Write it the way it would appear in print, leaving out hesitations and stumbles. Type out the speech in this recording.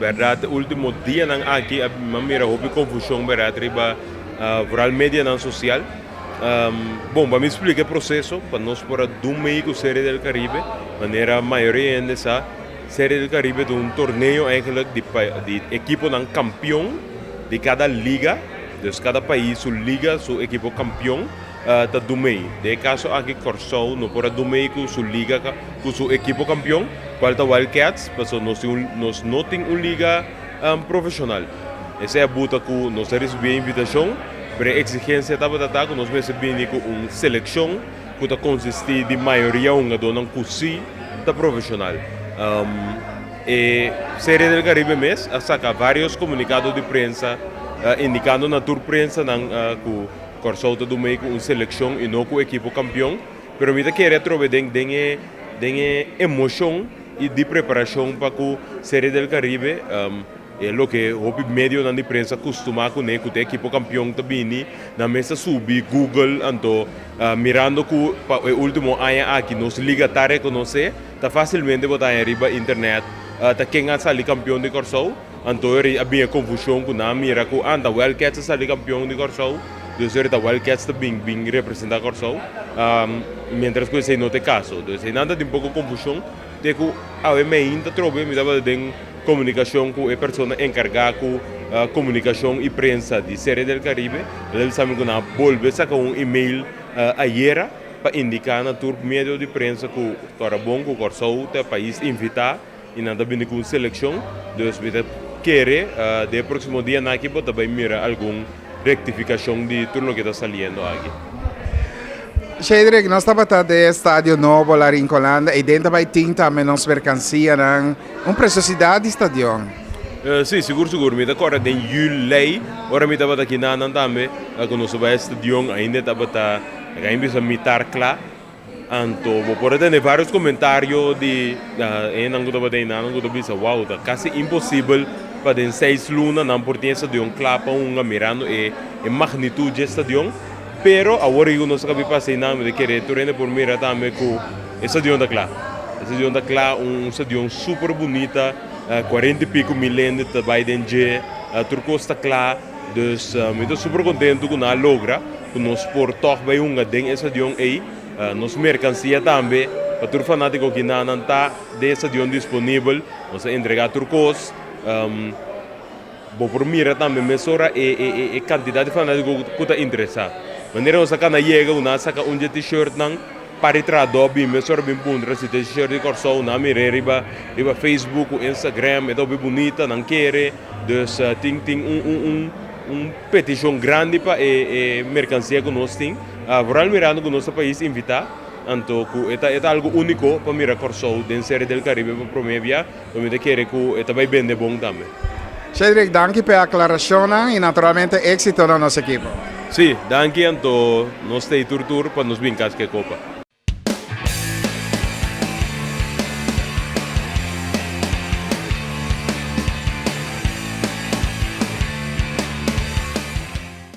verdade, último dia nang aqui, mamira houve confusão, verdade, riba rural media não social. Bom, vamos explicar o processo para nós para do meio com Série del Caribe, maneira a maioria ainda sabe, Série del Caribe de um torneio eigenlijk de equipo ng campeão de cada liga, dus cada país sua liga, seu equipo campeão tá do meio. De caso aqui Corsou no para do meio com sua liga, com seu equipo campeão, qual tá Wildcats, mas nós não tem uma liga profissional. Essa é a buta que nós recebemos a invitação. Para a exigência estava que nós recebemos uma seleção que consiste de maioria uma dona cursi da profissional. E Série del Caribe mês saca vários comunicados de prensa indicando na tour prensa que o Corsou do meio com uma seleção e não com o equipo campeão. Pero me queria trocar de emoção e de preparação para a Série del Caribe. É o que o meio da imprensa costuma com o equipo campeão também na mesa subir Google então mirando que o último ano aqui nos liga tare conhecer tá facilmente botar em riba internet tá quem a sair campeão de Corsou então havia confusão com na mira que anda Wildcats sair campeão de Corsou dus tá Wildcats também bem representar Corsou mientras que esse não tem caso dus nada de um pouco confusão de que a me ainda trobe me dava de comunicação com a pessoa encarregada com comunicação e prensa de Série del Caribe. Eles sabem que na volve sacar um e-mail ayer para indicar na tour meio de prensa que o bom que o Corsou o país invitar e nada bem com seleção. Então, se quer de próximo dia na equipe também mira alguma rectificação de turno que está saliendo aqui. Cedric, nós estamos no estádio novo lá em Colanda e dentro vai tinta menos mercancia uma preciosidade de estádio. Sim, seguro. Me acordo em julho, ora me estava aqui na também, quando nós vai estádio ainda estava ainda a mitar claro. Então, por ter vários comentários de não estava de não estava wow, tá quase impossível para em 6 lunas não por ter estádio claro para mirando e magnitude do estádio. Pero agora eu não sabia passar nada de querer tornar por mim também com esse estadião da Clá. Esse estadião da Clá estadião super bonita, 40 e pico milhões de baidenge, turcosta Clá. Dus me estou super contente com a logra, que nós por toque vai dentro esse estadião aí, nos mercancia também, para tur fanático que não está desse estadião disponível, nós entregar turcos. Bom por mim também mesura e quantidade de fanáticos que está interessado. Maneira que você chega, você saca t-shirt não para trado bem, mas só bem bom, se t-shirt de Corsou na mira riba Facebook, Instagram, é bem bonita, não quer, dus tem petição grande para mercancia que nós tem, rural mirando que nosso país invitar, então é algo único para mirar Corsou dentro Série del Caribe para promover, também quer que vai bem de bom também. Cedric, danke pela aclaração e naturalmente êxito na nossa equipe. Sim, danke, então nós temos tour para nos brincar com a Copa.